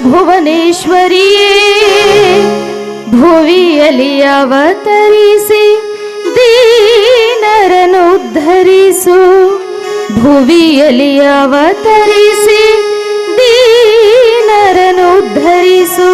ಭುವನೇಶ್ವರಿಯೇ ಭುವಿಯಲ್ಲಿ ಅವತರಿಸಿ ದೀನರನ್ನು ಉದ್ಧರಿಸು ಭುವಿಯಲ್ಲಿ ಅವತರಿಸಿ ದೀನರನ್ನು ಉದ್ಧರಿಸು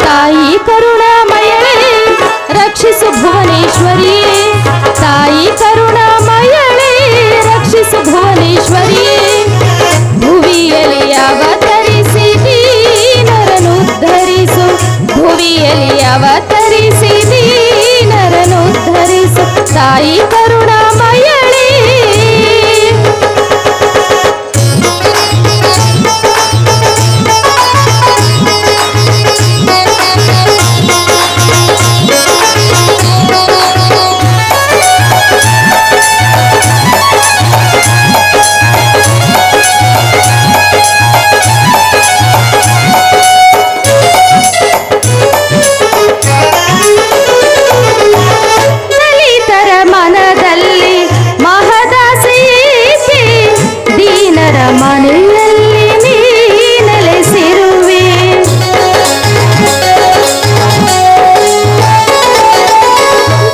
ತಾಯಿ ಕರುಣಾಮಯಳೇ ರಕ್ಷಿಸು ಭುವನೇಶ್ವರಿಯೇ ತಾಯಿ ಕರುಣಾಮಯಳೇ ರಕ್ಷಿಸು ಭುವನೇಶ್ವರಿಯೇ ಭುವಿಯಲ್ಲಿ ಅವತರಿಸಿ ದೀನರನ್ನು ಉದ್ಧರಿಸು ಭುವಿಯಲ್ಲಿ ಅವತರಿಸಿ ದೀನರನ್ನು ಉದ್ಧರಿಸು ತಾಯಿ ಕರುಣಾಮಯಳೇ ಮನೆಯಲ್ಲಿ ನೀ ನೆಲೆಸಿರುವೆ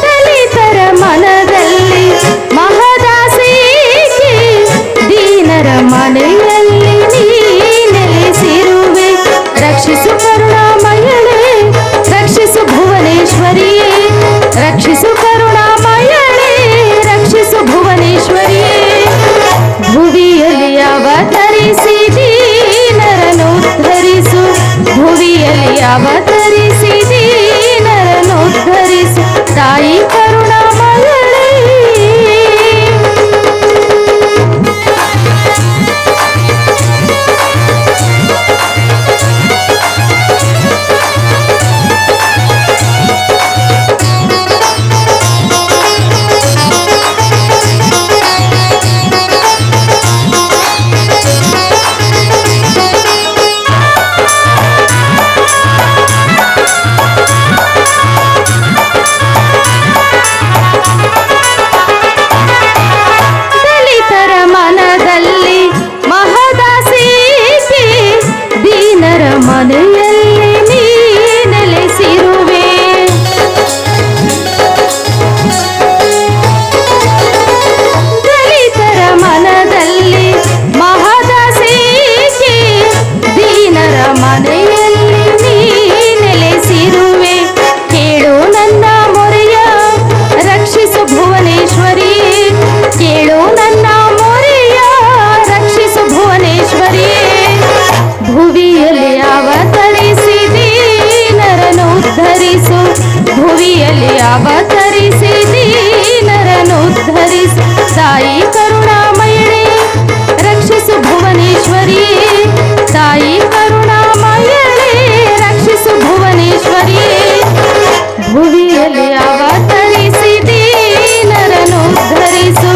ದಲಿತರ ಮನದಲ್ಲಿ ಮಹದಾಸೆಗೆ ದೀನರ ಮನೆಯಲ್ಲಿ ನೀ ನೆಲೆಸಿರುವೆ ರಕ್ಷಿಸು ಕರುಣಾಮಯಳೇ ರಕ್ಷಿಸು ಭುವನೇಶ್ವರಿಯೇ ರಕ್ಷಿಸು ಕರುಣಾಮಯಳೇ ರಕ್ಷಿಸು ಭುವನೇಶ್ವರಿಯೇ ಭುವಿಯಲ್ಲಿ ಅವತರಿಸಿ ದೀನರನ್ನು ಉದ್ಧರಿಸು ಭುವಿಯಲ್ಲಿ ಅವತರಿಸಿ ದೀನರನ್ನು ಉದ್ಧರಿಸು ತಾಯಿ ಕರುಣಾಮಯಳೇ ಮನೆಯಲ್ಲಿ ನೀ ನೆಲೆಸಿರುವೆ ದಲಿತರ ಮನದಲ್ಲಿ ಮಹದಾಸೆಗೆ ದೀನರ ಮನೆಯಲ್ಲಿ ನೀ ನೆಲೆಸಿರುವೆ ಕೇಳು ನನ್ನ ಮೊರೆಯ ರಕ್ಷಿಸು ಭುವನೇಶ್ವರಿಯೇ ಕೇಳು ನನ್ನ ಮೊರೆಯ ರಕ್ಷಿಸು ಭುವನೇಶ್ವರಿಯೇ ಭುವಿಯಲ್ಲಿ ಅವತರಿಸಿ ದೀನರನ್ನು ಉದ್ಧರಿಸು ಭುವಿಯಲ್ಲಿ ಅವತರಿಸಿ ದೀನರನ್ನು ಉದ್ಧರಿಸು ತಾಯಿ ಕರುಣಾಮಯಳೇ ರಕ್ಷಿಸು ಭುವನೇಶ್ವರಿಯೇ ತಾಯಿ ಕರುಣಾಮಯಳೇ ರಕ್ಷಿಸು ಭುವನೇಶ್ವರಿಯೇ ಭುವಿಯಲ್ಲಿ ಅವತರಿಸಿ ದೀನರನ್ನು ಉದ್ಧರಿಸು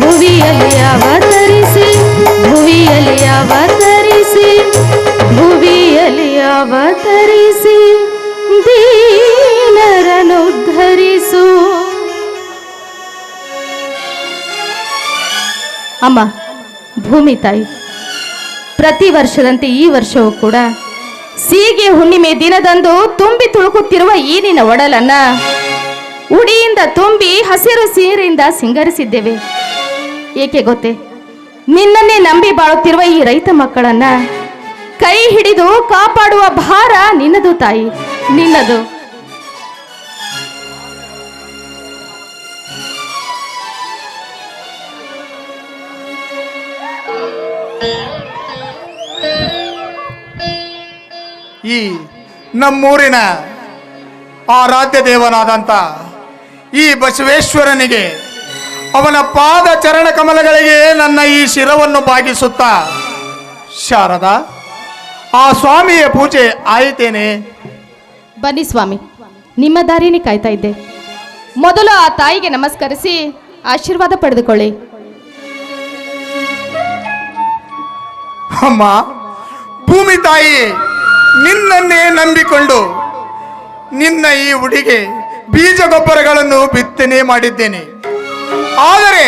ಭುವಿಯಲ್ಲಿ ಅವತರಿಸಿ ಭುವಿಯಲ್ಲಿ ಅವತರಿಸಿ ಭುವಿಯಲ್ಲಿ ಅವತರಿಸಿ ದೀನರನ್ನು ಉದ್ಧರಿಸು ಅಮ್ಮ ಭೂಮಿ ತಾಯಿ ಪ್ರತಿ ವರ್ಷದಂತೆ ಈ ವರ್ಷವೂ ಕೂಡ ಸೀಗೆ ಹುಣ್ಣಿಮೆ ದಿನದಂದು ತುಂಬಿ ತುಳುಕುತ್ತಿರುವ ಈ ನಿನ್ನ ಒಡಲನ್ನ ಉಡಿಯಿಂದ ತುಂಬಿ ಹಸಿರು ಸೀರೆಯಿಂದ ಸಿಂಗರಿಸಿದ್ದೇವೆ ಏಕೆ ಗೊತ್ತೇ ನಿನ್ನನ್ನೇ ನಂಬಿ ಬಾಳುತ್ತಿರುವ ಈ ರೈತ ಮಕ್ಕಳನ್ನ ಕೈ ಹಿಡಿದು ಕಾಪಾಡುವ ಭಾರ ನಿನ್ನದು ತಾಯಿ ನಿನ್ನದು ಈ ನಮ್ಮೂರಿನ ಆರಾಧ್ಯ ದೇವನಾದಂಥ ಈ ಬಸವೇಶ್ವರನಿಗೆ ಅವನ ಪಾದ ಚರಣ ಕಮಲಗಳಿಗೆ ನನ್ನ ಈ ಶಿರವನ್ನು ಬಾಗಿಸುತ್ತಾ ಶಾರದಾ ಆ ಸ್ವಾಮಿಯ ಪೂಜೆ ಆಯಿತೇನೆ. ಬನ್ನಿ ಸ್ವಾಮಿ, ನಿಮ್ಮ ದಾರಿನೇ ಕಾಯ್ತಾ ಇದ್ದೆ. ಮೊದಲು ಆ ತಾಯಿಗೆ ನಮಸ್ಕರಿಸಿ ಆಶೀರ್ವಾದ ಪಡೆದುಕೊಳ್ಳಿ. ಅಮ್ಮ, ಭೂಮಿ ತಾಯಿ ನಿನ್ನನ್ನೇ ನಂಬಿಕೊಂಡು ನಿನ್ನ ಈ ಹುಡಿಗೆ ಬೀಜ ಗೊಬ್ಬರಗಳನ್ನು ಬಿತ್ತನೆ ಮಾಡಿದ್ದೇನೆ. ಆದರೆ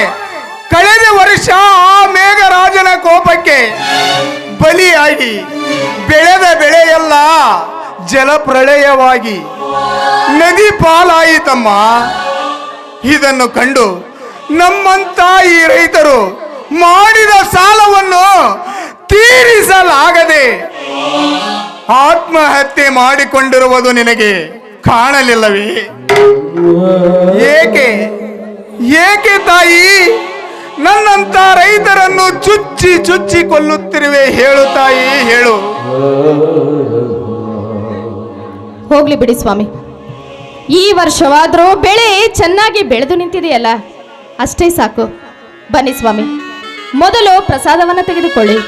ಕಳೆದ ವರ್ಷ ಆ ಮೇಘರಾಜನ ಕೋಪಕ್ಕೆ ಬಲಿಯಾಗಿ ಬೆಳೆದ ಬೆಳೆಯೆಲ್ಲ ಜಲಪ್ರಳಯವಾಗಿ ನದಿ ಪಾಲಾಯಿತಮ್ಮ. ಇದನ್ನು ಕಂಡು ನಮ್ಮಂತ ಈ ರೈತರು ಮಾಡಿದ ಸಾಲವನ್ನು ತೀರಿಸಲಾಗದೆ ಆತ್ಮಹತ್ಯೆ ಮಾಡಿಕೊಂಡಿರುವುದು ನಿನಗೆ ಕಾಣಲಿಲ್ಲವೇ? ಏಕೆ ಏಕೆ ತಾಯಿ ನನ್ನಂತ ರೈತರನ್ನು ಚುಚ್ಚಿ ಚುಚ್ಚಿ ಕೊಲ್ಲುತ್ತಿರುವೆ? ಹೇಳು ತಾಯಿ, ಹೇಳು. ಹೋಗ್ಲಿ ಬಿಡಿ ಸ್ವಾಮಿ, ಈ ವರ್ಷವಾದ್ರೂ ಬೆಳೆ ಚೆನ್ನಾಗಿ ಬೆಳೆದು ನಿಂತಿದೆಯಲ್ಲ, ಅಷ್ಟೇ ಸಾಕು. ಬನ್ನಿ ಸ್ವಾಮಿ, ಮೊದಲು ಪ್ರಸಾದವನ್ನು ತೆಗೆದುಕೊಳ್ಳಿ.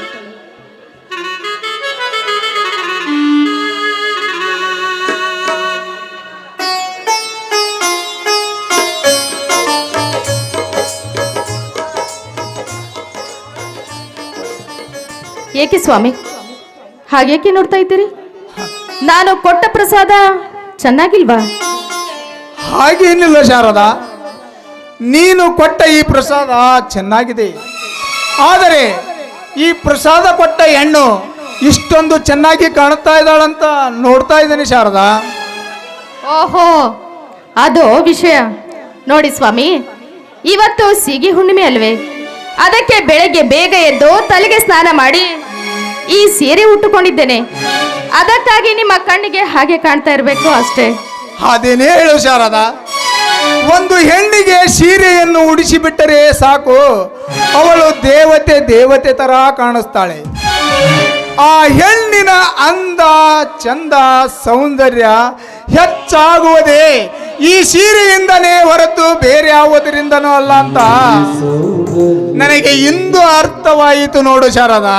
ಏಕೆ ಸ್ವಾಮಿ ಹಾಗೇಕೆ ನೋಡ್ತಾ ಇದ್ದೀರಿ? ನಾನು ಕೊಟ್ಟ ಪ್ರಸಾದ ಚೆನ್ನಾಗಿಲ್ವಾ? ಹಾಗೇನಿಲ್ಲ ಶಾರದಾ, ನೀನು ಕೊಟ್ಟ ಈ ಪ್ರಸಾದ ಚೆನ್ನಾಗಿದೆ. ಆದರೆ ಈ ಪ್ರಸಾದ ಕೊಟ್ಟ ಹೆಣ್ಣು ಇಷ್ಟೊಂದು ಚೆನ್ನಾಗಿ ಕಾಣುತ್ತಾ ಇದ್ದಾಳಂತ ನೋಡ್ತಾ ಇದ್ದೇನೆ ಶಾರದಾ. ಓಹೋ, ಅದು ವಿಷಯ. ನೋಡಿ ಸ್ವಾಮಿ, ಇವತ್ತು ಸೀಗಿ ಹುಣ್ಣಿಮೆ ಅಲ್ವೇ? ಅದಕ್ಕೆ ಬೆಳಗ್ಗೆ ಬೇಗ ಎದ್ದು ತಲೆಗೆ ಸ್ನಾನ ಮಾಡಿ ಈ ಸೀರೆ ಉಟ್ಟುಕೊಂಡಿದ್ದೇನೆ. ಅದಕ್ಕಾಗಿ ನಿಮ್ಮ ಕಣ್ಣಿಗೆ ಹಾಗೆ ಕಾಣ್ತಾ ಇರಬೇಕು ಅಷ್ಟೇ. ಅದೇನೇ ಹೇಳು ಶಾರದಾ, ಒಂದು ಹೆಣ್ಣಿಗೆ ಸೀರೆಯನ್ನು ಉಡಿಸಿ ಬಿಟ್ಟರೆ ಸಾಕು, ಅವಳು ದೇವತೆ ದೇವತೆ ತರ ಕಾಣಿಸ್ತಾಳೆ. ಆ ಹೆಣ್ಣಿನ ಅಂದ ಚಂದ ಸೌಂದರ್ಯ ಹೆಚ್ಚಾಗುವುದೇ ಈ ಸೀರೆಯಿಂದನೇ ಹೊರತು ಬೇರೆ ಯಾವುದರಿಂದನೂ ಅಲ್ಲ ಅಂತ ನನಗೆ ಇಂದು ಅರ್ಥವಾಯಿತು ನೋಡು ಶಾರದಾ.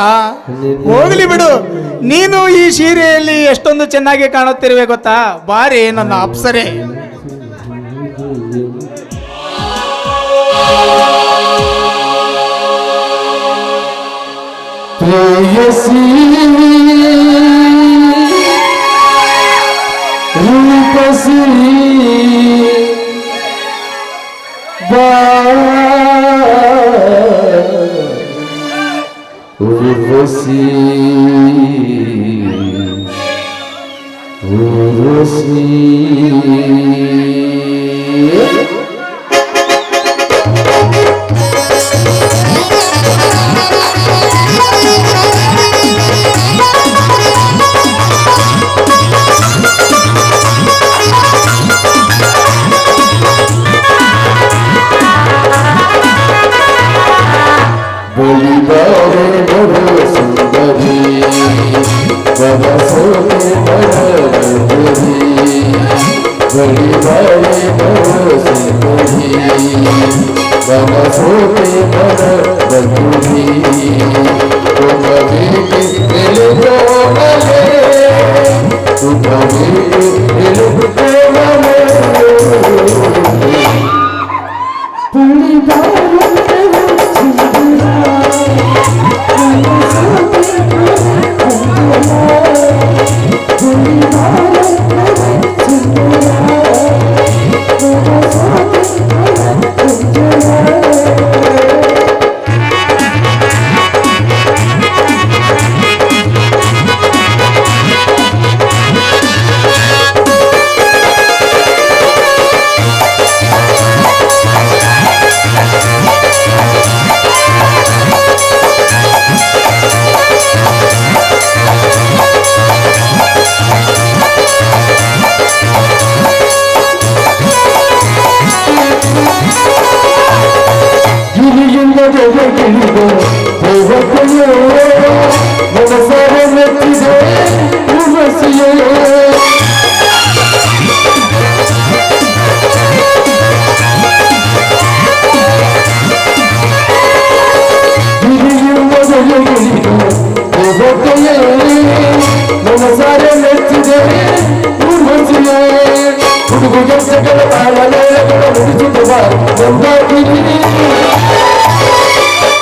ಹೋಗ್ಲಿ ಬಿಡು, ನೀನು ಈ ಸೀರೆಯಲ್ಲಿ ಎಷ್ಟೊಂದು ಚೆನ್ನಾಗಿ ಕಾಣುತ್ತಿರುವೆ ಗೊತ್ತಾ? ಬಾರಿ ನನ್ನ ಅಪ್ಸರೆ. ಪ್ರೇಯಸಿ ರೂಪಸಿ ಉರ್ವಸಿ ಉರ್ವಸಿ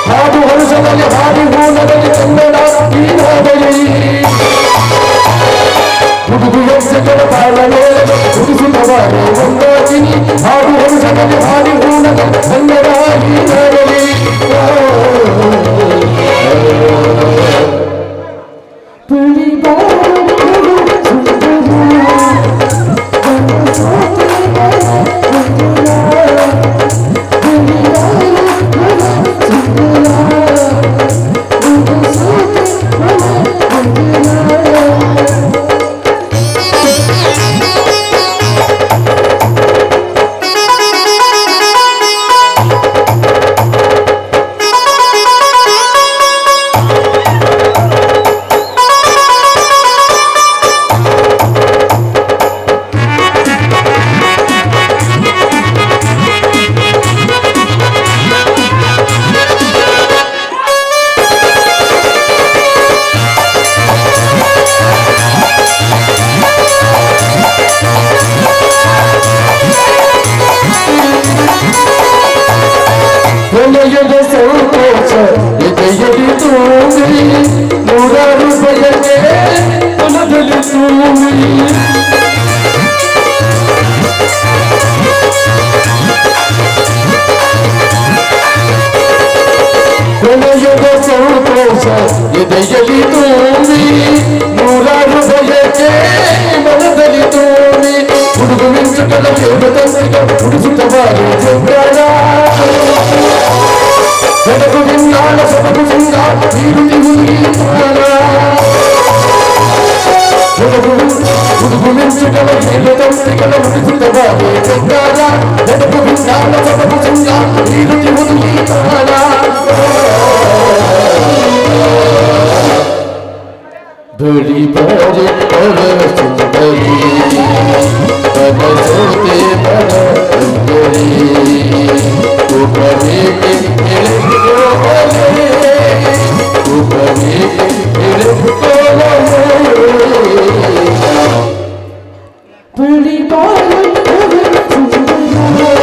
ಹಾಡು ಹೊರಸದಲ್ಲಿ ಹಾಡಿ ಹೂನದಲ್ಲಿ ಕನ್ನಡ ಪ್ರಳಯದ ಸಂತೋಷ ಎದೆಯಲ್ಲಿ ತೂಗಿ ನೂರಾರು ಬಯಕೆ ಮನದಲ್ಲಿ ತೂಗಿ ಪ್ರಳಯದ ಸಂತೋಷ ಎದೆಯಲ್ಲಿ ತೂಗಿ ನೂರಾರು ಬಯಕೆ ಮನದಲ್ಲಿ ತೂಗಿ ಹುಡುಗು ಮಿಂಚುಗಳ ದೇವತಂತ್ರಿಕ ಹುಡುಸುತ್ತ ಬಾರಿ ಜಂಗಾರ ಬೆಳಕು ಬಿನ್ನಾಳ ಸೊಬಗು ಸಿಂಗಾರ ನೀರುಳಿ ಹುಡುಗಿತಾರ ಹುಡುಗು ಮಿಂಚುಗಳ ದೇವತಂತ್ರಿಗಳ ಹುಡುಸುತ್ತ ಬಾರಿ ಜಂಗಾರ ಬೆಳಕು ಬಿನ್ನಾಳ ಸೊಬಗು ಸಿಂಗಾರ ನೀರುಳಿ ಹುಡುಗಿತಾರ ಬಳಿ ಬಾರಿ ಅವರ ಸುಂದರಿ ಬನಸೋತೆ ಬನ ಸುಂದರಿ ಉಪವೇಕೆ ಎಳೆದುಕೊಳ್ಳೆ ಉಪವೇಕೆ ಎಳೆದುಕೊಳ್ಳೆ ಬಳಿ ಬಾರಿ ಅವರ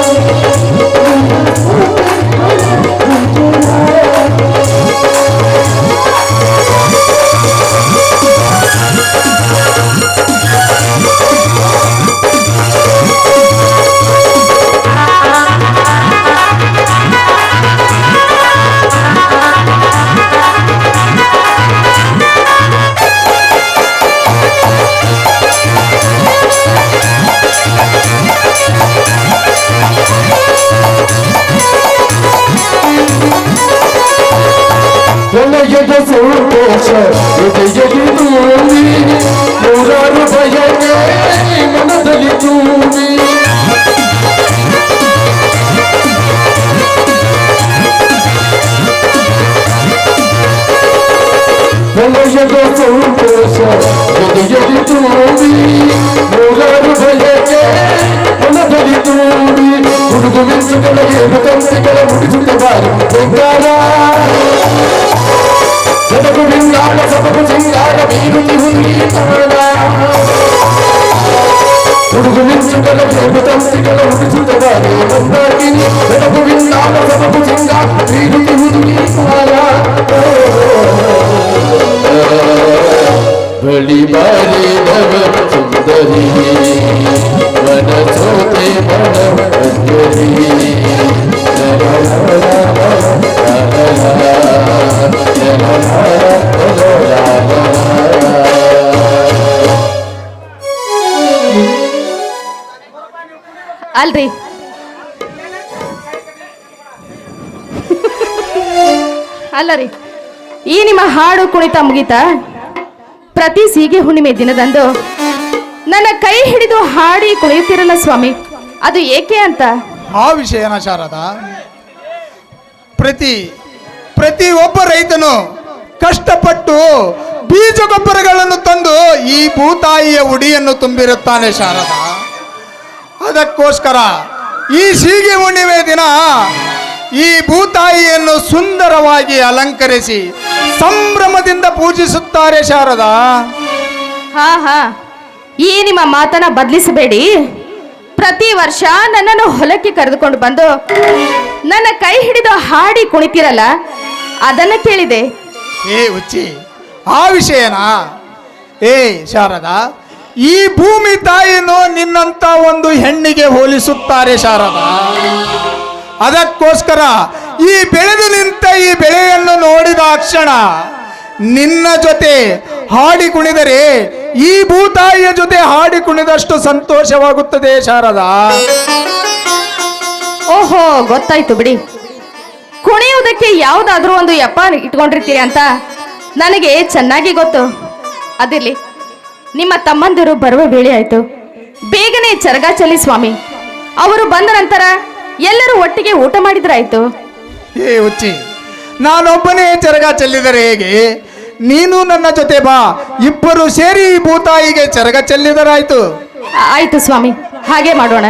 ಪ್ರಳಯದ ಸಂತೋಷ ಎದೆಯಲ್ಲಿ ತೂಗಿ ನೂರಾರು ಬಯಕೆ ಮನದಲ್ಲಿ ತೂಗಿ ಪ್ರಳಯದ ಸಂತೋಷ ಎದೆಯಲ್ಲಿ ತೂಗಿ ನೂರಾರು ಬಯಕೆ ಮನದಲ್ಲಿ ತೂಗಿ ಹುಡುಗು ಮಿಂಚುಗಳ ದೇವತಂತ್ರಿಗಳ ಹುಡುಗುತ್ತ ಬಾರಿ ಬೆಂಗಾರ ಬೆಳಕು ಬಿನ್ನಾಳ ಸೊಬಗು ಸಿಂಗಾರ ನೀರುಳಿ ಹುಡುಗಿತಾರ ಹುಡುಗು ಮಿಂಚುಗಳ ದೇವತಂತ್ರಿಗಳ ಹುಡುಗುತ್ತ ಬಾರಿ ಮಂದಾಕಿನಿ ಬೆಳಕು ಬಿನ್ನಾಳ ಸೊಬಗು ಸಿಂಗಾರ ನೀರುಳಿ ಹುಡುಗಿತಾರ ಬಳಿ ಬಾರಿ ನವ ಸುಂದರಿ ವನಸೋತೆ ಬನ ಮಂಜರಿ ಅಲ್ರಿ ಅಲ್ಲ ರೀ, ಈ ನಿಮ್ಮ ಹಾಡು ಕುಣಿತ ಮುಗಿತಾ? ಪ್ರತಿ ಸೀಗೆ ಹುಣ್ಣಿಮೆ ದಿನದಂದು ನನ್ನ ಕೈ ಹಿಡಿದು ಹಾಡಿ ಕುಣಿಯುತ್ತಿರಲ್ಲ ಸ್ವಾಮಿ, ಅದು ಏಕೆ ಅಂತ? ಆ ವಿಷಯನ ಶಾರದಾ, ಪ್ರತಿ ಒಬ್ಬ ರೈತನು ಕಷ್ಟಪಟ್ಟು ಬೀಜ ಗೊಬ್ಬರಗಳನ್ನು ತಂದು ಈ ಭೂತಾಯಿಯ ಉಡಿಯನ್ನು ತುಂಬಿರುತ್ತಾನೆ ಶಾರದಾ. ಅದಕ್ಕೋಸ್ಕರ ಈ ಸೀಗೆ ಹುಣ್ಣಿಮೆ ದಿನ ಈ ಭೂತಾಯಿಯನ್ನು ಸುಂದರವಾಗಿ ಅಲಂಕರಿಸಿ ಸಂಭ್ರಮದಿಂದ ಪೂಜಿಸುತ್ತಾರೆ ಶಾರದಾ. ಹಾ, ಈ ನಿಮ್ಮ ಮಾತನ್ನ ಬದಲಿಸಬೇಡಿ. ಪ್ರತಿ ವರ್ಷ ನನ್ನನ್ನು ಹೊಲಕ್ಕೆ ಕರೆದುಕೊಂಡು ಬಂದು ನನ್ನ ಕೈ ಹಿಡಿದು ಹಾಡಿ ಕುಣಿತಿರಲ್ಲ, ಅದನ್ನ ಕೇಳಿದೆ. ಏ ಹುಚ್ಚಿ, ಆ ವಿಷಯನಾ? ಏ ಶಾರದಾ, ಈ ಭೂಮಿ ತಾಯಿಯನ್ನು ನಿನ್ನಂತ ಒಂದು ಹೆಣ್ಣಿಗೆ ಹೋಲಿಸುತ್ತಾರೆ ಶಾರದಾ. ಅದಕ್ಕೋಸ್ಕರ ಈ ಬೆಳೆದು ನಿಂತ ಈ ಬೆಳೆಯನ್ನು ನೋಡಿದ ಕ್ಷಣ ನಿನ್ನ ಜೊತೆ ಹಾಡಿ ಕುಣಿದರೆ ಈ ಭೂತಾಯಿಯ ಜೊತೆ ಹಾಡಿ ಕುಣಿದಷ್ಟು ಸಂತೋಷವಾಗುತ್ತದೆ ಶಾರದಾ. ಓಹೋ, ಗೊತ್ತಾಯ್ತು ಬಿಡಿ. ಕುಣಿಯುವುದಕ್ಕೆ ಯಾವುದಾದ್ರೂ ಒಂದು ಯಪ್ಪ ಇಟ್ಕೊಂಡಿರ್ತೀರಿ ಅಂತ ನನಗೆ ಚೆನ್ನಾಗಿ ಗೊತ್ತು. ಅದಿರ್ಲಿ, ನಿಮ್ಮ ತಮ್ಮಂದಿರು ಬರುವ ವೇಳೆ ಆಯ್ತು. ಬೇಗನೆ ಚರಗ ಚಲಿ ಸ್ವಾಮಿ. ಅವರು ಬಂದ ನಂತರ ಎಲ್ಲರೂ ಒಟ್ಟಿಗೆ ಊಟ ಮಾಡಿದ್ರಾಯ್ತು. ಏ ಹುಚ್ಚಿ, ನಾನೊಬ್ಬನೇ ಚರಗ ಚೆಲ್ಲಿದರೆ ಹೇಗೆ? ನೀನು ನನ್ನ ಜೊತೆ ಬಾ, ಇಬ್ಬರು ಸೇರಿ ಈ ಭೂತಾಯಿಗೆ ಚರಗ ಚೆಲ್ಲಿದರಾಯ್ತು. ಆಯ್ತು ಸ್ವಾಮಿ, ಹಾಗೆ ಮಾಡೋಣ.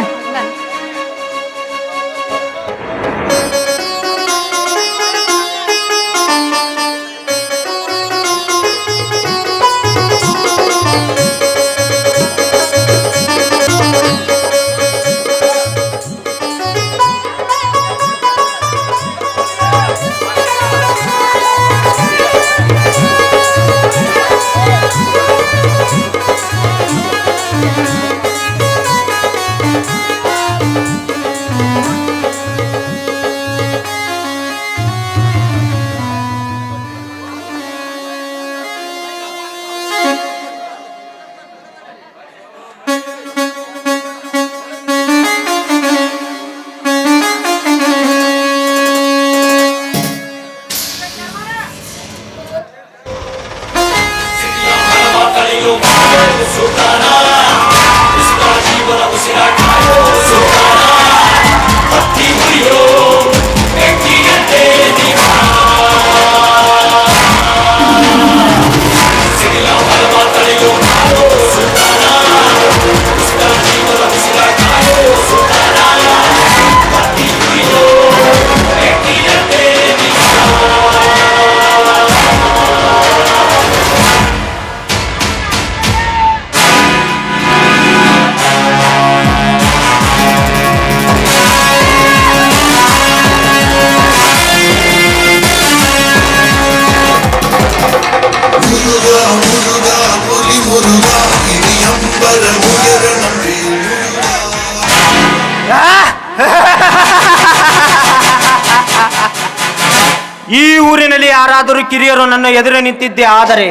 ಈ ಊರಿನಲ್ಲಿ ಯಾರಾದರೂ ಕಿರಿಯರು ನನ್ನ ಎದುರು ನಿಂತಿದ್ದೆ ಆದರೆ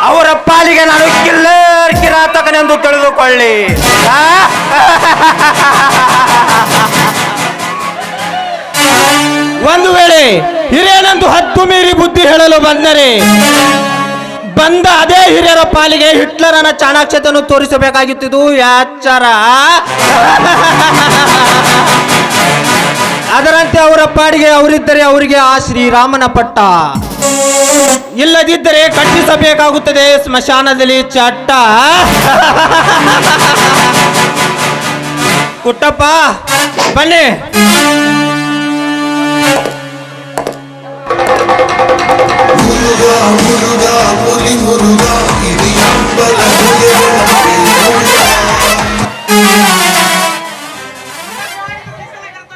ಅವರ ಪಾಲಿಗೆ ನಾನು ಕಿಲ್ಲರ್ ಕಿರಾತಕನೆಂದು ತಿಳಿದುಕೊಳ್ಳಿ. ಒಂದು ವೇಳೆ ಹಿರಿಯನೆಂದು ಹತ್ತು ಮೀರಿ ಬುದ್ಧಿ ಹೇಳಲು ಬಂದ ಅದೇ ಹಿರಿಯರ ಪಾಲಿಗೆ ಹಿಟ್ಲರನ ಚಾಣಾಕ್ಷತೆಯನ್ನು ತೋರಿಸಬೇಕಾಗಿತ್ತು. ಯಾಚಾರ ಅದರಂತೆ ಅವರ ಪಾಡಿಗೆ ಅವರಿದ್ದರೆ ಅವರಿಗೆ ಆ ಶ್ರೀರಾಮನ ಪಟ್ಟ, ಇಲ್ಲದಿದ್ದರೆ ಕಟ್ಟಿಸಬೇಕಾಗುತ್ತದೆ ಸ್ಮಶಾನದಲ್ಲಿ ಚಟ್ಟ. ಕುಟ್ಟಪ್ಪ ಬನ್ನಿ.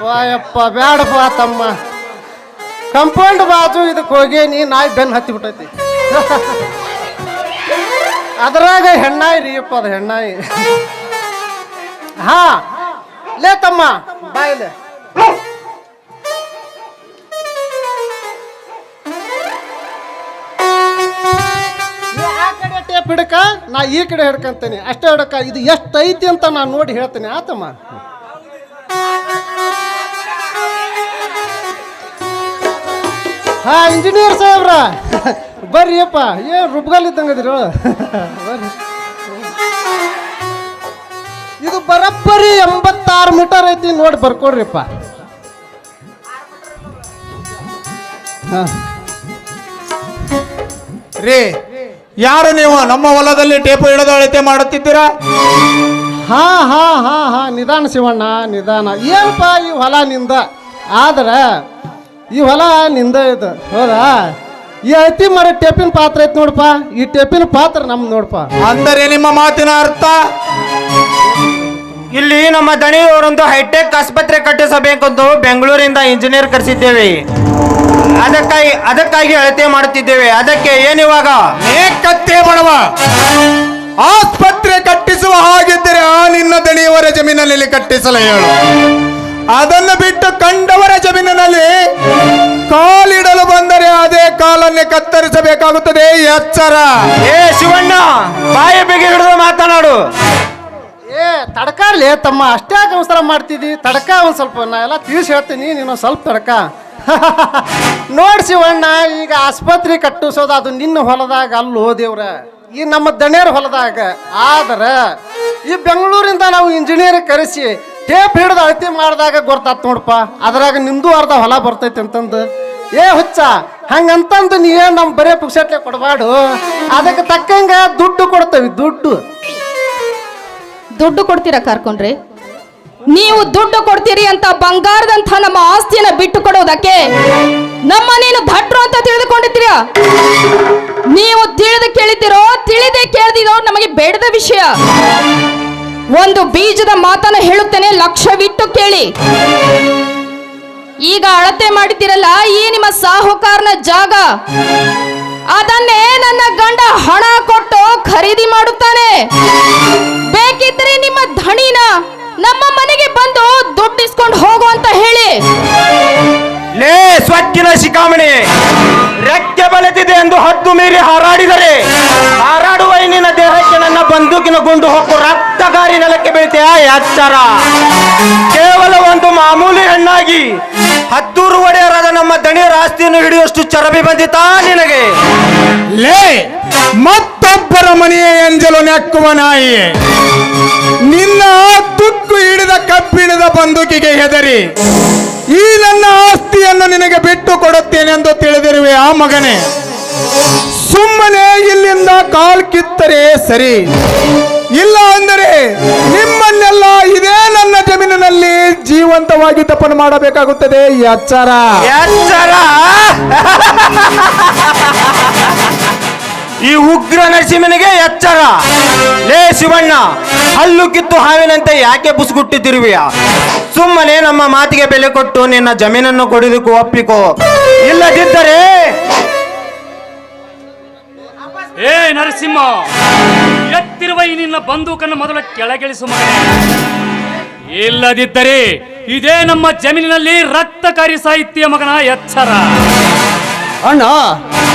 ವಾಯಪ್ಪ ಬ್ಯಾಡಪ್ಪ ತಮ್ಮ, ಕಂಪೌಂಡ್ ಬಾಜು ಇದಕ್ಕೆ ಹೋಗೇನಿ, ನಾಯಿ ಬೆನ್ನು ಹತ್ತಿ ಬಿಟ್ಟೈತಿ. ಅದ್ರಾಗ ಹೆಣ್ಣಾಯಿ ರೀಪ್ಪ, ಅದು ಹೆಣ್ಣಾಯಿ. ಹಾ ಲೇ ತಮ್ಮ ಬಾಯಿಲೆ. ಆ ಕಡೆ ಟೇಪ್ ಹಿಡ್ಕ, ನಾ ಈ ಕಡೆ ಹಿಡ್ಕಂತೇನೆ. ಅಷ್ಟೇ ಹಿಡ್ಕ. ಇದು ಎಷ್ಟು ಐತಿ ಅಂತ ನಾನು ನೋಡಿ ಹೇಳ್ತೇನೆ ಆತಮ್ಮ. ಹಾ ಇಂಜಿನಿಯರ್ ಸಾಹೇಬ್ರ ಬರ್ರಿ ಅಪ್ಪ, ಏನ್ ರುಬ್ಗಾಲ್ ಇದ್ದಂಗದಿರ ಬರ್ರಿ. ಇದು ಬರಬ್ಬರಿ 86 ಮೀಟರ್ ಐತಿ, ನೋಡಿ ಬರ್ಕೊಡ್ರಿಪ್ಪ. ರೇ, ಯಾರು ನೀವು? ನಮ್ಮ ಹೊಲದಲ್ಲಿ ಟೇಪು ಹಿಡಿದು ಅಳತೆ ಮಾಡುತ್ತಿದ್ದೀರಾ? ಹಾ ಹಾ ಹಾ ಹಾ ನಿಧಾನ ಶಿವಣ್ಣ, ನಿಧಾನ. ಏನಪ್ಪ ಈ ಹೊಲ ನಿಂದ, ಆದ್ರೆ ಈ ಹೊಲ ನಿಂದ ಇದು, ಹೌದಾ? ಈ ಅತಿ ಮರ ಟೇಪಿನ ಪಾತ್ರ ಐತಿ ನೋಡಪ್ಪ, ಈ ಟೇಪಿನ ಪಾತ್ರ ನಮ್ದು ನೋಡಪ್ಪ. ಅಂದರೆ ನಿಮ್ಮ ಮಾತಿನ ಅರ್ಥ? ಇಲ್ಲಿ ನಮ್ಮ ದಣಿಯವರೊಂದು ಹೈಟೆಕ್ ಆಸ್ಪತ್ರೆ ಕಟ್ಟಿಸಬೇಕೆಂದು ಬೆಂಗಳೂರಿಂದ ಇಂಜಿನಿಯರ್ ಕರೆಸಿದ್ದೇವೆ. ಅದಕ್ಕಾಗಿ ಅಳತೆ ಮಾಡುತ್ತಿದ್ದೇವೆ. ಅದಕ್ಕೆ ಏನಿವಾಗ ಏಕತ್ತೆ ಬಡವ, ಆಸ್ಪತ್ರೆ ಕಟ್ಟಿಸುವ ಹಾಗಿದ್ದರೆ ಆ ನಿನ್ನ ದಣಿಯವರ ಜಮೀನಲ್ಲಿ ಕಟ್ಟಿಸಲು ಹೇಳು. ಅದನ್ನು ಬಿಟ್ಟು ಕಂಡವರ ಜಮೀನಿನಲ್ಲಿ ಕಾಲಿಡಲು ಬಂದರೆ ಅದೇ ಕಾಲನ್ನೇ ಕತ್ತರಿಸಬೇಕಾಗುತ್ತದೆ, ಎಚ್ಚರ. ಏ ಶಿವಣ್ಣ, ಬಾಯ ಬಿಗಿ ಹಿಡಿದು ಮಾತನಾಡು. ಏ ತಡ್ಕಾರ್ಲಿ ತಮ್ಮ, ಅಷ್ಟೇ ಅವಸರ ಮಾಡ್ತಿದ್ದಿ, ತಡ್ಕ ಒಂದ್ ಸ್ವಲ್ಪ, ನಾ ಎಲ್ಲ ತಿಳಿಸಿ ಹೇಳ್ತೀನಿ, ನೀನು ಸ್ವಲ್ಪ ತಡ್ಕ. ನೋಡ್ ಶಿವಣ್ಣ, ಈಗ ಆಸ್ಪತ್ರೆ ಕಟ್ಟಿಸೋದು ಅದು ನಿನ್ನ ಹೊಲದಾಗ ಅಲ್ಲೋ ದೇವ್ರ, ಈ ನಮ್ಮ ದಣಿಯರ ಹೊಲದಾಗ. ಆದ್ರ ಈ ಬೆಂಗಳೂರಿಂದ ನಾವು ಇಂಜಿನಿಯರ್ ಕರೆಸಿ ಟೇಪ್ ಹಿಡಿದು ಅಳತಿ ಮಾಡಿದಾಗ ಗೊತ್ತಾತ್ ನೋಡಪ್ಪ, ಅದ್ರಾಗ ನಿಮ್ದು ಅರ್ಧ ಹೊಲ ಬರ್ತೈತಿ ಅಂತಂದು. ಏ ಹುಚ್ಚ, ಹಂಗಂತಂದು ನೀವೇನು ನಮ್ಮ ಬರೇ ಪುಕ್ಸಟ್ಲೆ ಕೊಡಬಾಡು, ಅದಕ್ಕೆ ತಕ್ಕಂಗ ದುಡ್ಡು ಕೊಡ್ತೇವೆ. ದುಡ್ಡು ಕೊಡ್ತೀರಾ ಕರ್ಕೊಂಡ್ರಿ? ನೀವು ದುಡ್ಡು ಕೊಡ್ತೀರಿ ಅಂತ ಬಂಗಾರದಂತ ನಮ್ಮ ಆಸ್ತಿಯನ್ನ ಬಿಟ್ಟು ಕೊಡೋದಕ್ಕೆ ನಮ್ಮ ನೀನು ಧಟ್ರು ಅಂತ ತಿಳಿದುಕೊಂಡಿದ್ದೀರಾ? ನೀವು ತಿಳಿದು ಕೇಳಿದ್ದೀರೋ ತಿಳಿದೇ ಕೇಳ್ದಿರೋ ನಮಗೆ ಬೇಡದ ವಿಷಯ. ಒಂದು ಬೀಜದ ಮಾತನ್ನ ಹೇಳುತ್ತೇನೆ, ಲಕ್ಷ್ಯವಿಟ್ಟು ಕೇಳಿ. ಈಗ ಅಳತೆ ಮಾಡಿದ್ದೀರಲ್ಲ ಈ ನಿಮ್ಮ ಸಾಹುಕಾರನ ಜಾಗ, ಅದನ್ನೇ ನನ್ನ ಗಂಡ ಹಣ ಕೊಟ್ಟು ಖರೀದಿ ಮಾಡುತ್ತಾನೆ. ಬೇಕಿದ್ರೆ ನಿಮ್ಮ ಧಣಿನ ನಮ್ಮ ಮನೆಗೆ ಬಂದು ದುಡ್ಡಿಸ್ಕೊಂಡು ಹೋಗು ಅಂತ ಹೇಳಿ. ಲೇ ಸ್ವಚ್ಛನ ಶಿಖಾಮಣಿ, ರೆಕ್ಕೆ ಬಲೆದಿದೆ ಎಂದು ಹದ್ದು ಮೀರಿ ಹಾರಾಡಿದರೆ ಹಾರಾಡುವ ನಿನ್ನ ದೇಹಕ್ಕೆ ನನ್ನ ಬಂದೂಕಿನ ಗುಂಡು ಹೊಕ್ಕು ರಕ್ತಗಾರಿ ನೆಲಕ್ಕೆ ಬೀಳ್ತೀಯ, ಎಚ್ಚರ. ಕೇವಲ ಒಂದು ಮಾಮೂಲಿ ಹೆಣ್ಣಾಗಿ ಹತ್ತೂರು ಒಡೆಯರಾದ ನಮ್ಮ ದಣಿಯರ ಆಸ್ತಿಯನ್ನು ಹಿಡಿಯುವಷ್ಟು ಚರಬಿ ಬಂದಿತಾ ನಿನಗೆ? ಲೇ, ಮತ್ತೊಬ್ಬರ ಮನೆಯ ಎಂಜಲು ನೆಕ್ಕುವ ನಾಯಿ, ನಿನ್ನ ತುಕ್ಕು ಹಿಡಿದ ಕಬ್ಬಿಣದ ಬಂದೂಕಿಗೆ ಹೆದರಿ ಈ ನನ್ನ ಆಸ್ತಿಯನ್ನು ನಿನಗೆ ಬಿಟ್ಟು ಕೊಡುತ್ತೇನೆಂದು ತಿಳಿದಿರುವೆ ಆ ಮಗನೇ. ಸುಮ್ಮನೆ ಇಲ್ಲಿಂದ ಕಾಲ್ ಕಿತ್ತರೆ ಸರಿ, ಇಲ್ಲ ಅಂದರೆ ನಿಮ್ಮನ್ನೆಲ್ಲ ಇದೇ ನನ್ನ ಜಮೀನಿನಲ್ಲಿ ಜೀವಂತವಾಗಿ ದಫನ ಮಾಡಬೇಕಾಗುತ್ತದೆ, ಎಚ್ಚರ. ಎಚ್ಚರ. ಈ ಉಗ್ರ ನರಸಿಂಹನಿಗೆ ಎಚ್ಚರ. ಲೇ ಶಿವಣ್ಣ, ಹಲ್ಲು ಕಿತ್ತು ಹಾವಿನಂತೆ ಯಾಕೆ ಬುಸ್ಗುಟ್ಟಿದ್ದಿರುವೆಯ? ಸುಮ್ಮನೆ ನಮ್ಮ ಮಾತಿಗೆ ಬೆಲೆ ಕೊಟ್ಟು ನಿನ್ನ ಜಮೀನನ್ನು ಕೊಡುವುದಕ್ಕೂ ಒಪ್ಪಿಕೋ, ಇಲ್ಲದಿದ್ದರೆ. ಏ ನರಸಿಂಹ, ಎತ್ತಿರುವ ಈ ನಿನ್ನ ಬಂದೂಕನ್ನು ಮೊದಲು ಕೆಳಗಿಳಿಸು ಮಗನೇ. ಇಲ್ಲದಿದ್ದರೆ ಇದೇ ನಮ್ಮ ಜಮೀನಿನಲ್ಲಿ ರಕ್ತಕಾರಿ ಸಾಹಿತ್ಯ ಮಗನ, ಎಚ್ಚರ. ಅಣ್ಣ,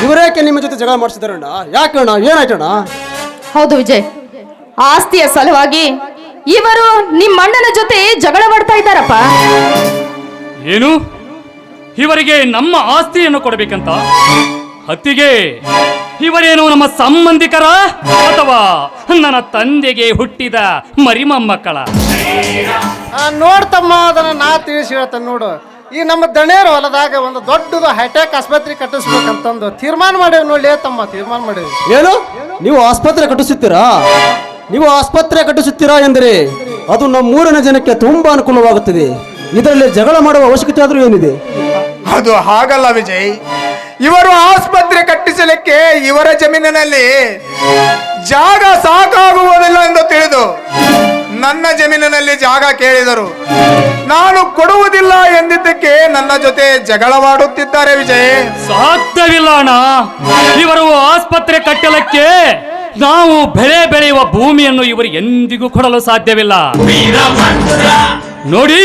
ಇವರೇಕೆ ನಿಮ್ಮ ಜೊತೆ ಜಗಳ ಮಾಡಿಸಿದಾರಣ್ಣ? ಯಾಕಣ್ಣ, ಏನಾಯ್ತಣ್ಣ? ಹೌದು ವಿಜಯ್, ಆಸ್ತಿಯ ಸಲುವಾಗಿ ಇವರು ನಿಮ್ಮಣ್ಣನ ಜೊತೆ ಜಗಳ ಮಾಡ್ತಾ ಇದ್ದಾರಪ್ಪ. ಏನು, ಇವರಿಗೆ ನಮ್ಮ ಆಸ್ತಿಯನ್ನು ಕೊಡಬೇಕಂತ? ಹತ್ತಿಗೆ ಇವರೇನು ನಮ್ಮ ಸಂಬಂಧಿಕರ ಅಥವಾ ನನ್ನ ತಂದೆಗೆ ಹುಟ್ಟಿದ ಮರಿಮಮ್ಮಕ್ಕಳ? ನೋಡ್ತಮ್ಮ, ಅದನ್ನ ನಾ ತಿಳಿಸಿ ಹೇಳ್ತೇನೆ ನೋಡು. ಈ ನಮ್ಮ ದಣಿಯರ ಹೊಲದಾಗ ಒಂದು ದೊಡ್ಡದು ಹೈಟೆಕ್ ಆಸ್ಪತ್ರೆ ಕಟ್ಟಿಸ್ಬೇಕಂತಂದು ತೀರ್ಮಾನ ಮಾಡೇವಿ ನೋಡಿ ತಮ್ಮ, ತೀರ್ಮಾನ ಮಾಡೇವಿ. ಏನು, ನೀವು ಆಸ್ಪತ್ರೆ ಕಟ್ಟಿಸುತ್ತೀರಾ? ನೀವು ಆಸ್ಪತ್ರೆ ಕಟ್ಟಿಸುತ್ತೀರಾ ಎಂದರೆ ಅದು ನಮ್ಮೂರಿನ ಜನಕ್ಕೆ ತುಂಬಾ ಅನುಕೂಲವಾಗುತ್ತದೆ. ಇದರಲ್ಲಿ ಜಗಳ ಮಾಡುವ ಅವಶ್ಯಕತೆ ಆದ್ರೂ ಏನಿದೆ? ಅದು ಹಾಗಲ್ಲ ವಿಜಯ್, ಇವರು ಆಸ್ಪತ್ರೆ ಕಟ್ಟಿಸಲಿಕ್ಕೆ ಇವರ ಜಮೀನಿನಲ್ಲಿ ಜಾಗ ಸಾಕಾಗುವುದಿಲ್ಲ ಎಂದು ತಿಳಿದು ನನ್ನ ಜಮೀನಿನಲ್ಲಿ ಜಾಗ ಕೇಳಿದರು. ನಾನು ಕೊಡುವುದಿಲ್ಲ ಎಂದಿದ್ದಕ್ಕೆ ನನ್ನ ಜೊತೆ ಜಗಳವಾಡುತ್ತಿದ್ದಾರೆ ವಿಜಯ್. ಸಾಧ್ಯವಿಲ್ಲ ಅಣ್ಣ, ಇವರು ಆಸ್ಪತ್ರೆ ಕಟ್ಟಲಕ್ಕೆ ನಾವು ಬೆಳೆ ಬೆಳೆಯುವ ಭೂಮಿಯನ್ನು ಇವರು ಎಂದಿಗೂ ಕೊಡಲು ಸಾಧ್ಯವಿಲ್ಲ. ನೋಡಿ,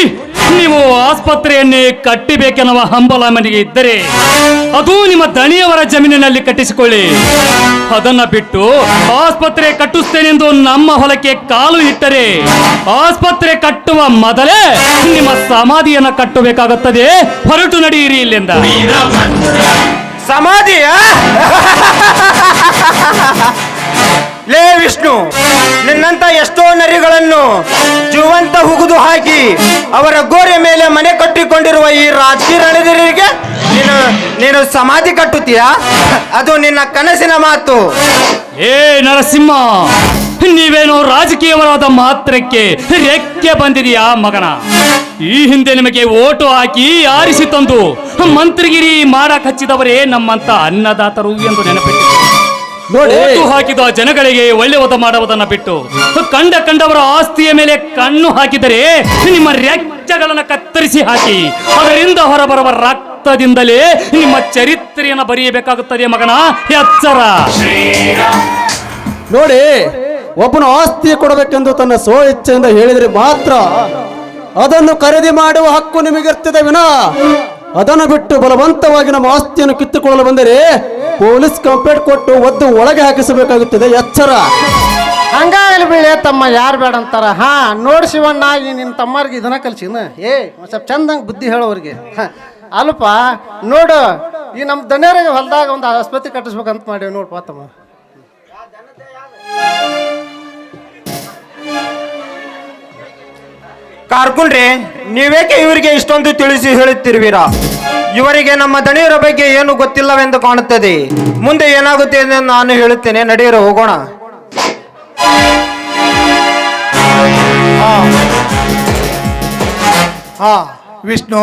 ನೀವು ಆಸ್ಪತ್ರೆಯನ್ನೇ ಕಟ್ಟಿಬೇಕೆನ್ನುವ ಹಂಬಲ ಮನೆಗೆ ಇದ್ದರೆ ಅದು ನಿಮ್ಮ ದಣಿಯವರ ಜಮೀನಿನಲ್ಲಿ ಕಟ್ಟಿಸಿಕೊಳ್ಳಿ. ಅದನ್ನ ಬಿಟ್ಟು ಆಸ್ಪತ್ರೆ ಕಟ್ಟಿಸ್ತೇನೆಂದು ನಮ್ಮ ಹೊಲಕ್ಕೆ ಕಾಲು ಇಟ್ಟರೆ ಆಸ್ಪತ್ರೆ ಕಟ್ಟುವ ಮೊದಲೇ ನಿಮ್ಮ ಸಮಾಧಿಯನ್ನು ಕಟ್ಟಬೇಕಾಗುತ್ತದೆ. ಹೊರಟು ನಡೆಯಿರಿ ಇಲ್ಲಿಂದ. ಸಮಾಧಿಯ? ಲೇ ವಿಷ್ಣು, ನಿನ್ನಂತ ಎಷ್ಟೋ ನರಿಗಳನ್ನು ಜೀವಂತ ಹುಗುದು ಹಾಕಿ ಅವರ ಗೋರೆ ಮೇಲೆ ಮನೆ ಕಟ್ಟಿಕೊಂಡಿರುವ ಈ ರಾಜಕೀಯ ರಣಧೀರರಿಗೆ ನೀನು ಸಮಾಧಿ ಕಟ್ಟುತ್ತೀಯಾ? ಅದು ನಿನ್ನ ಕನಸಿನ ಮಾತು. ಏ ನರಸಿಂಹ, ನೀವೇನೋ ರಾಜಕೀಯವರಾದ ಮಾತ್ರಕ್ಕೆ ರೆಕ್ಕೆ ಬಂದಿದೆಯಾ ಮಗನ? ಈ ಹಿಂದೆ ನಿಮಗೆ ಓಟು ಹಾಕಿ ಆರಿಸಿ ತಂದು ಮಂತ್ರಿಗಿರಿ ಮಾಡಕ್ ಹಚ್ಚಿದವರೇ ನಮ್ಮಂತ ಅನ್ನದಾತರು ಎಂದು ನೆನಪಿಟ್ಟು ಓಟು ಹಾಕಿದ ಜನಗಳಿಗೆ ಒಳ್ಳೆಯದ ಮಾಡುವುದನ್ನ ಬಿಟ್ಟು ಕಂಡವರ ಆಸ್ತಿಯ ಮೇಲೆ ಕಣ್ಣು ಹಾಕಿದರೆ ನಿಮ್ಮ ರೆಕ್ಕೆಗಳನ್ನು ಕತ್ತರಿಸಿ ಹಾಕಿ ಅದರಿಂದ ಹೊರಬರುವ ರಕ್ತದಿಂದಲೇ ನಿಮ್ಮ ಚರಿತ್ರೆಯನ್ನು ಬರೆಯಬೇಕಾಗುತ್ತದೆ ಮಗನ, ಎಚ್ಚರ. ನೋಡಿ, ಒಬ್ಬನು ಆಸ್ತಿ ಕೊಡಬೇಕೆಂದು ತನ್ನ ಸ್ವ ಇಚ್ಛೆಯಿಂದ ಹೇಳಿದರೆ ಮಾತ್ರ ಅದನ್ನು ಖರೀದಿ ಮಾಡುವ ಹಕ್ಕು ನಿಮಗಿರ್ತದೆ ವಿನಾ ಅದನ್ನು ಬಿಟ್ಟು ಬಲವಂತವಾಗಿ ನಮ್ಮ ಆಸ್ತಿಯನ್ನು ಕಿತ್ತುಕೊಳ್ಳಲು ಬಂದರೆ ಪೊಲೀಸ್ ಕಂಪ್ಲೇಂಟ್ ಕೊಟ್ಟು ಒದ್ದು ಒಳಗೆ ಹಾಕಿಸಬೇಕಾಗುತ್ತದೆ. ಎಚ್ಚರ. ಹಂಗಾಗಲಿ ಬೀಳೆ ತಮ್ಮ, ಯಾರು ಬೇಡ ಅಂತಾರ. ಹಾ ನೋಡಿ ಶಿವಣ್ಣ, ಈ ನಿನ್ನ ತಮ್ಮರಿಗೆ ಇದನ್ನ ಕಲ್ಸಿನ ಒಂದು ಸ್ವಲ್ಪ ಚಂದಂಗೆ ಬುದ್ಧಿ ಹೇಳೋರಿಗೆ. ಅಲ್ಪ ನೋಡು, ಈ ನಮ್ಮ ದನಿಯರಿಗೆ ಹೊಲದಾಗ ಒಂದು ಆಸ್ಪತ್ರೆ ಕಟ್ಟಿಸ್ಬೇಕಂತ ಮಾಡೇವಿ ನೋಡ್ಪ ತಮ್ಮ. ಕಾರ್ಕುಂಡ್ರಿ, ನೀವೇಕೆ ಇವರಿಗೆ ಇಷ್ಟೊಂದು ತಿಳಿಸಿ ಹೇಳುತ್ತಿರುವಿರಾ? ಇವರಿಗೆ ನಮ್ಮ ದಣಿಯರ ಬಗ್ಗೆ ಏನು ಗೊತ್ತಿಲ್ಲವೆಂದು ಕಾಣುತ್ತದೆ. ಮುಂದೆ ಏನಾಗುತ್ತೆ ಎಂದು ನಾನು ಹೇಳುತ್ತೇನೆ. ನಡೆಯರು ಹೋಗೋಣ. ಹಾ ವಿಷ್ಣು,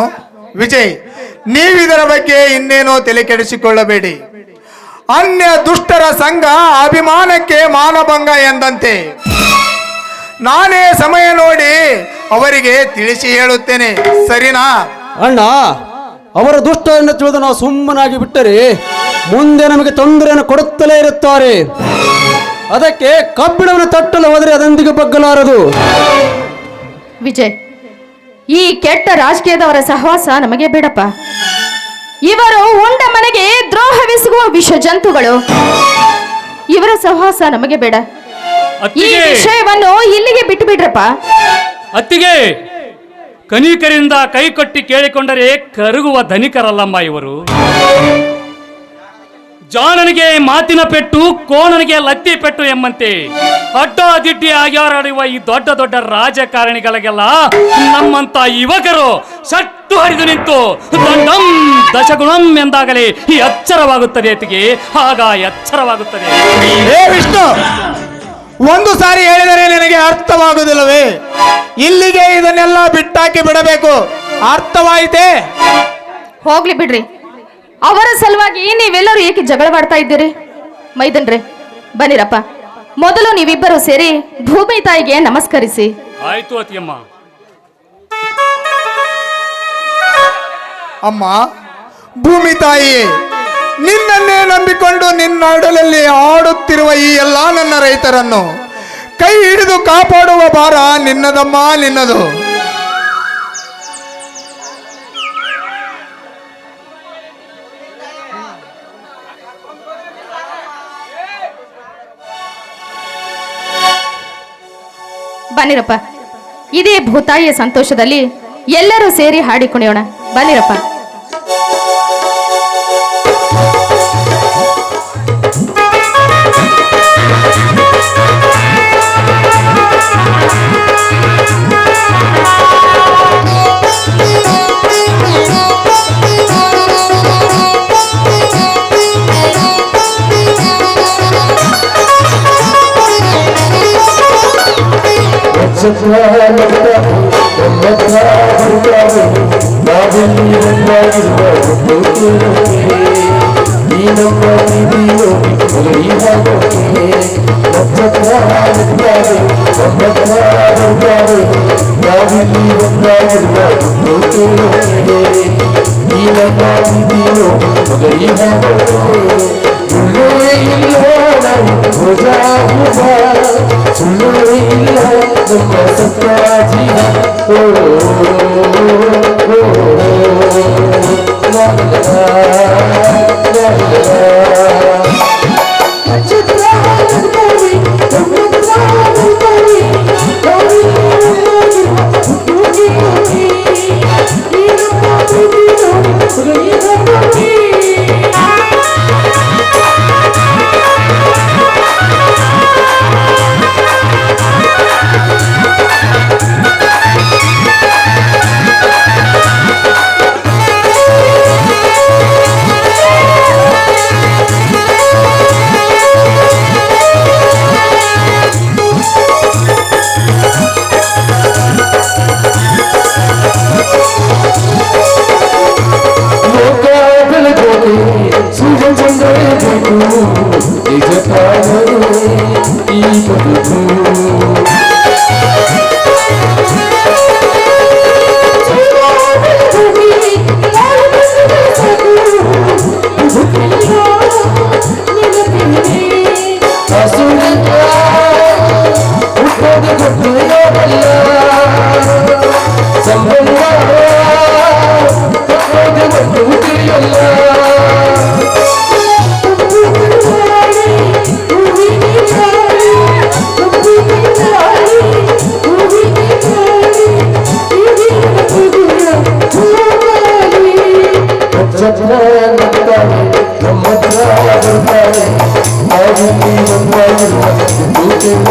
ವಿಜಯ್, ನೀವಿದರ ಬಗ್ಗೆ ಇನ್ನೇನೋ ತಲೆ ಕೆಡಿಸಿಕೊಳ್ಳಬೇಡಿ. ಅನ್ಯ ದುಷ್ಟರ ಸಂಘ ಅಭಿಮಾನಕ್ಕೆ ಮಾನಭಂಗ ಎಂದಂತೆ ನಾನೇ ಸಮಯ ನೋಡಿ ಅವರಿಗೆ ತಿಳಿಸಿ ಹೇಳುತ್ತೇನೆ, ಸರಿನಾ? ಅಣ್ಣ, ಅವರ ದುಷ್ಟವನ್ನು ತಿಳಿದು ನಾವು ಸುಮ್ಮನಾಗಿ ಬಿಟ್ಟರೆ ಮುಂದೆ ನಮಗೆ ತೊಂದರೆಯನ್ನು ಕೊಡುತ್ತಲೇ ಇರುತ್ತಾರೆ. ಅದಕ್ಕೆ ಕಬ್ಬಿಣವನ್ನು ತಟ್ಟಲು ಹೋದರೆ ಅದೊಂದಿಗೆ ಬಗ್ಗಲಾರದು. ವಿಜಯ್, ಈ ಕೆಟ್ಟ ರಾಜಕೀಯದವರ ಸಹವಾಸ ನಮಗೆ ಬೇಡಪ್ಪ. ಇವರು ಉಂಡ ಮನೆಗೆ ದ್ರೋಹವೆಸಗುವ ವಿಷ ಜಂತುಗಳು. ಇವರ ಸಹವಾಸ ನಮಗೆ ಬೇಡ. ಈ ಅತ್ತಿಗೆ, ವಿಷಯವನ್ನು ಇಲ್ಲಿಗೆ ಬಿಟ್ಟು ಬಿಡ್ರಪ್ಪ. ಅತ್ತಿಗೆ, ಕನಿಕರಿಂದ ಕೈ ಕೊಟ್ಟಿ ಕೇಳಿಕೊಂಡರೆ ಕರಗುವ ಧನಿಕರಲ್ಲಮ್ಮ ಇವರು. ಜಾಣನಿಗೆ ಮಾತಿನ ಪೆಟ್ಟು, ಕೋಣನಿಗೆ ಲತ್ತಿ ಪೆಟ್ಟು ಎಂಬಂತೆ ಅಡ್ಡಾದಿಡ್ಡಿ ಆಗ್ಯಾರಾಡುವ ಈ ದೊಡ್ಡ ದೊಡ್ಡ ರಾಜಕಾರಣಿಗಳಿಗೆಲ್ಲ ನಮ್ಮಂತ ಯುವಕರು ಸಟ್ಟು ಹರಿದು ನಿಂತು ದಂಡಂ ದಶಗುಣಂ ಎಂದಾಗಲೇ ಈ ಎಚ್ಚರವಾಗುತ್ತದೆ. ಅತ್ತಿಗೆ, ಆಗ ಎಚ್ಚರವಾಗುತ್ತದೆ. ಹೇ ವಿಷ್ಣು, ಒಂದು ಸಾರಿ ಹೇಳಿದರೆ ನಿನಗೆ ಅರ್ಥವಾಗುವುದಿಲ್ಲವೇ? ಇಲ್ಲಿಗೆ ಇದನ್ನೆಲ್ಲ ಬಿಟ್ಟಾಕಿ ಬಿಡಬೇಕು, ಅರ್ಥವಾಯಿತೇ? ಹೋಗ್ಲಿ ಬಿಡ್ರಿ. ಅವರ ಸಲುವಾಗಿ ನೀವೆಲ್ಲರೂ ಏಕೆ ಜಗಳವಾಡ್ತಾ ಇದ್ದೀರಿ? ಮೈದನ್ರೆ, ಬನ್ನಿರಪ್ಪ. ಮೊದಲು ನೀವಿಬ್ಬರು ಸೇರಿ ಭೂಮಿ ತಾಯಿಗೆ ನಮಸ್ಕರಿಸಿ. ಆಯ್ತು ಅತಿಯಮ್ಮ. ಅಮ್ಮ, ಭೂಮಿ ತಾಯಿ, ನಿನ್ನನ್ನೇ ನಂಬಿಕೊಂಡು ನಿನ್ನ ಅಡಲಲ್ಲಿ ಆಡುತ್ತಿರುವ ಈ ಎಲ್ಲ ನನ್ನ ರೈತರನ್ನು ಕೈ ಹಿಡಿದು ಕಾಪಾಡುವ ಭಾರ ನಿನ್ನದಮ್ಮ, ನಿನ್ನದು. ಬನ್ನಿರಪ್ಪ, ಇದೇ ಭೂತಾಯಿಯ ಸಂತೋಷದಲ್ಲಿ ಎಲ್ಲರೂ ಸೇರಿ ಹಾಡಿ ಕುಣಿಯೋಣ. ಬನ್ನಿರಪ್ಪ.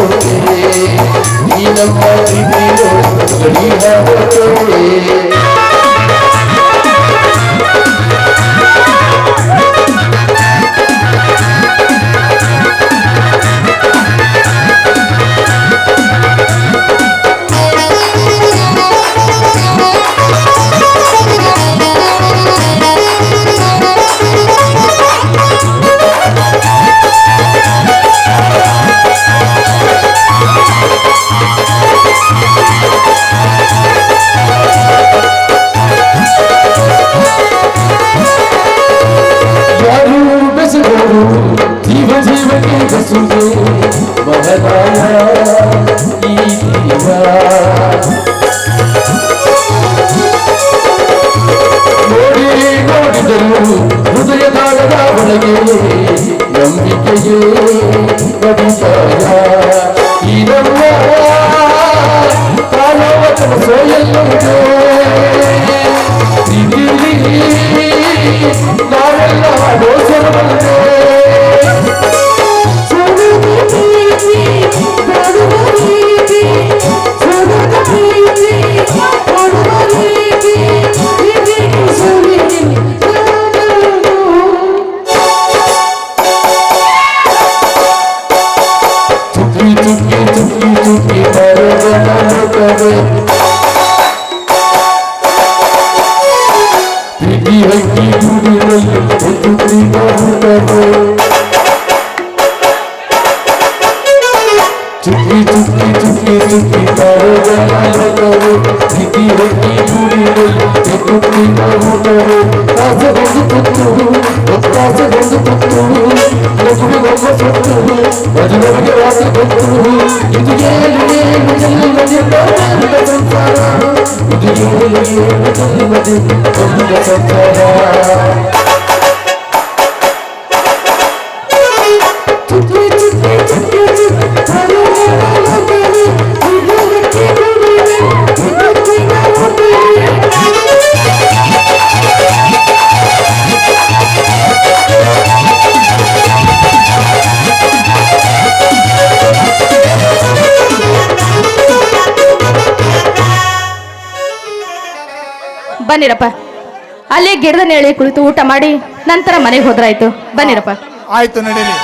ಹೋಗಿ ಈ ನಮ್ಮ ಪ್ರೀತಿಯೋ ಗಡಿಯಾಗೋಗಿ ಜೀವಕ್ಕೆ ಬಸುಗೆ ಬಹಳಾಯ ಈ ಜೀವ ನೋಡಿ ನೋಡಿದರು ಹೃದಯದಾಳದ ಒಳಗೆ ನಂಬಿಕೆಯೇ ಬದುಕಾಯ ಈ ನಮ್ಮ ಕಾಲವಚನ ಸೋಯಲ್ಲುವುದೇ ನಾವೆಲ್ಲ ದೋಷವಲ್ಲದೆ ಚುಕ್ಕಿ ಚುಕ್ಕಿ ಚುಕ್ಕಿ ಚುಕ್ಕಿ ಪ್ರೀತಿ ಹೊಕ್ಕಿ ಚುಕ್ಕಿ ಊಟರು ಕಾಸಗೊಂದು ತುತ್ತು ಒತ್ತಾಸಗೊಂದು ತುತ್ತು ಲಗುವಿಗೊಬ್ಬ ಸೊತ್ತು ಮದುವೆಗೆ ವಾಸ ಗೊತ್ತು ಇದು ಏನು ಏನು ಜನ್ಮದ ಸಂಸಾರ ಇದು ಏನು ಏನು ಜನ್ಮದ ಸಂಸಾರ ಬನ್ನಿರಪ್ಪ, ಅಲ್ಲೇ ಗಿಡದ ನೆರಳಿ ಕುಳಿತು ಊಟ ಮಾಡಿ ನಂತರ ಮನೆಗೆ ಹೋದ್ರಾಯ್ತು. ಬನ್ನಿರಪ್ಪ. ಆಯ್ತು, ನಡೀರಿ.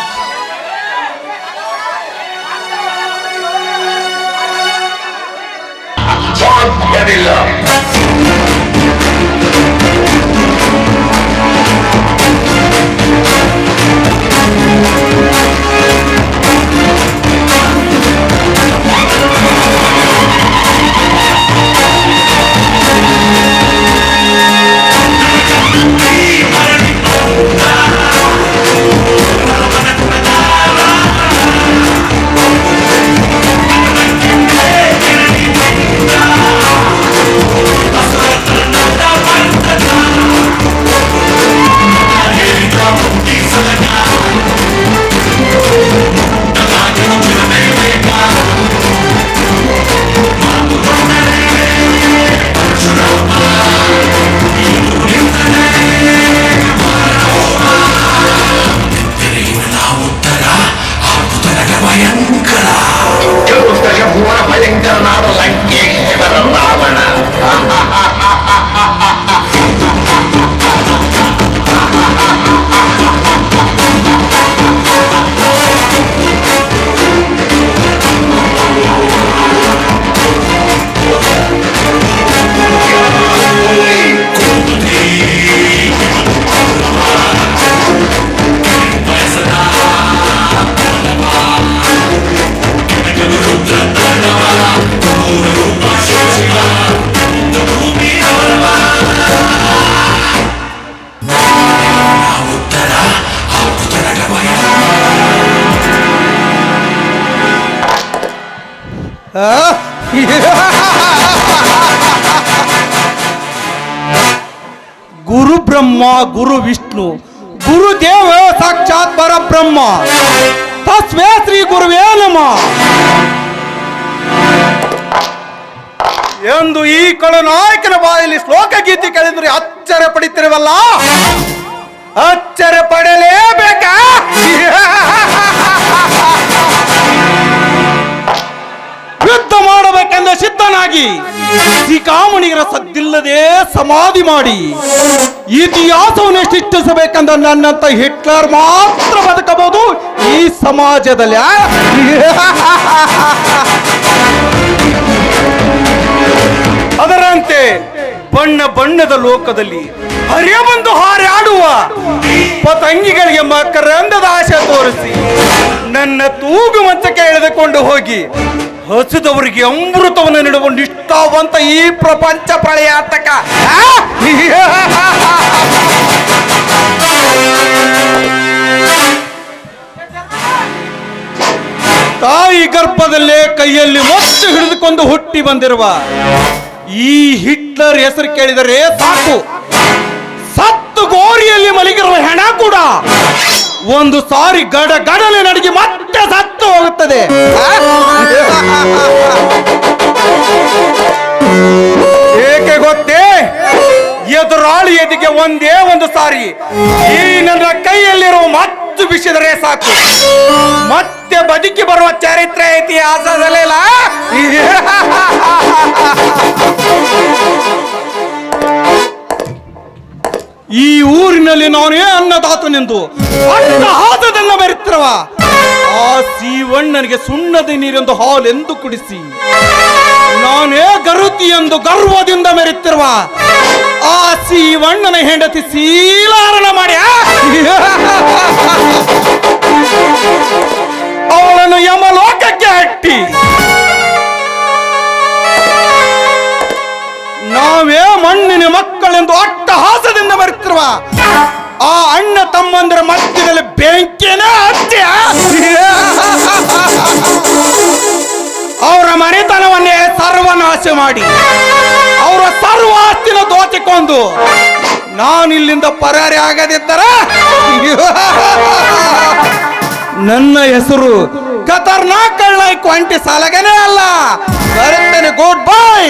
ಗುರು ಬ್ರಹ್ಮ ಗುರು ವಿಷ್ಣು ಗುರುದೇವ ಸಾಕ್ಷಾತ್ ಪರಬ್ರಹ್ಮ ತಸ್ಮೇ ಶ್ರೀ ಗುರುವೇ ನಮಃ ಎಂದು ಈ ನಾಯಕನ ಬಾಯಲ್ಲಿ ಶ್ಲೋಕ ಗೀತೆ ಕೇಳಿದ್ರೆ ಆಶ್ಚರ್ಯ ಪಡಿತಿರವಲ್ಲ, ಆಶ್ಚರ್ಯ ಪಡಲೇಬೇಕಾ? ಬದಲಾಗಿ ಸಿಕಾಮಣಿಗರ ಸದ್ದಿಲ್ಲದೆ ಸಮಾಧಿ ಮಾಡಿ ಇತಿಹಾಸವನ್ನು ಸೃಷ್ಟಿಸಬೇಕಂದ ನನ್ನಂತ ಹಿಟ್ಲರ್ ಮಾತ್ರ ಬದುಕಬಹುದು ಈ ಸಮಾಜದಲ್ಲಿ. ಅದರಂತೆ ಬಣ್ಣ ಬಣ್ಣದ ಲೋಕದಲ್ಲಿ ಹರಿಯಬಂದು ಹಾರಾಡುವ ಪತಂಗಿಗಳಿಗೆ ಮಕರಂದದ ಆಶೆ ತೋರಿಸಿ ನನ್ನ ತೂಗು ಮಂಚಕ್ಕೆ ಎಳೆದುಕೊಂಡು ಹೋಗಿ ಹಸಿದವರಿಗೆ ಅಮೃತವನ್ನು ನೀಡುವ ನಿಷ್ಠಾವಂತ ಈ ಪ್ರಪಂಚ ಪ್ರಳಯಾತಕ. ತಾಯಿ ಗರ್ಭದಲ್ಲೇ ಕೈಯಲ್ಲಿ ಒತ್ತು ಹಿಡಿದುಕೊಂಡು ಹುಟ್ಟಿ ಬಂದಿರುವ ಈ ಹಿಟ್ಲರ್ ಹೆಸರು ಕೇಳಿದರೆ ಸಾಕು, ಸತ್ತು ಗೋರಿಯಲ್ಲಿ ಮಲಗಿರುವ ಹೆಣ ಕೂಡ ಒಂದು ಸಾರಿ ಗಡಗಡಲೆ ನಡಿಗೆ ಮತ್ತೆ ಸತ್ತು ಹೋಗುತ್ತದೆ. ಏಕೆ ಗೊತ್ತೇ? ಎದುರಾಳಿ ಎದಿಗೆ ಒಂದೇ ಒಂದು ಸಾರಿ ಈ ನನ್ನ ಕೈಯಲ್ಲಿರುವ ಮತ್ತು ಬಿಸಿದರೆ ಸಾಕು, ಮತ್ತೆ ಬದುಕಿ ಬರುವ ಚರಿತ್ರೆ ಇತಿಹಾಸದಲ್ಲೆಲ್ಲ. ಈ ಊರಿನಲ್ಲಿ ನಾನೇ ಅನ್ನದಾತನೆಂದು ಅನ್ನಹಾಸದನ್ನ ಬೆರೆತಿರುವ ಆ ಸೀವಣ್ಣನಿಗೆ ಸುಣ್ಣದ ನೀರೆಂದು ಹಾಲೆಂದು ಕುಡಿಸಿ ನಾನೇ ಗರುತಿ ಎಂದು ಗರ್ವದಿಂದ ಮೆರೆತಿರುವ ಆ ಸೀವಣ್ಣನ ಹೆಂಡತಿ ಶೀಲಾರಣ ಮಾಡಿ ಅವಳನ್ನು ಯಮಲೋಕಕ್ಕೆ ಹಟ್ಟಿ ನಾವೇ ಮಣ್ಣಿನ ಮಕ್ಕಳೆಂದು ಅಟ್ಟಹಾಸದಿಂದ ಬರುತ್ತಿರುವ ಆ ಅಣ್ಣ ತಮ್ಮಂದರ ಮಧ್ಯದಲ್ಲಿ ಬೆಂಕಿನ ಹತ್ಯೆ ಅವರ ಮನೆತನವನ್ನೇ ಸರ್ವನಾಶ ಮಾಡಿ ಅವರ ಸರ್ವ ಆಸ್ತಿನ ದೋಚಿಕೊಂಡು ನಾನಿಲ್ಲಿಂದ ಪರಾರಿ ಆಗದಿದ್ದರೆ ನನ್ನ ಹೆಸರು ಖತರ್ನಾಕ್ ಕಳ್ಳ ಕ್ವಾಂಟಿ ಸಾಲಗನೇ ಅಲ್ಲ. ಬರುತ್ತೇನೆ. Good bye.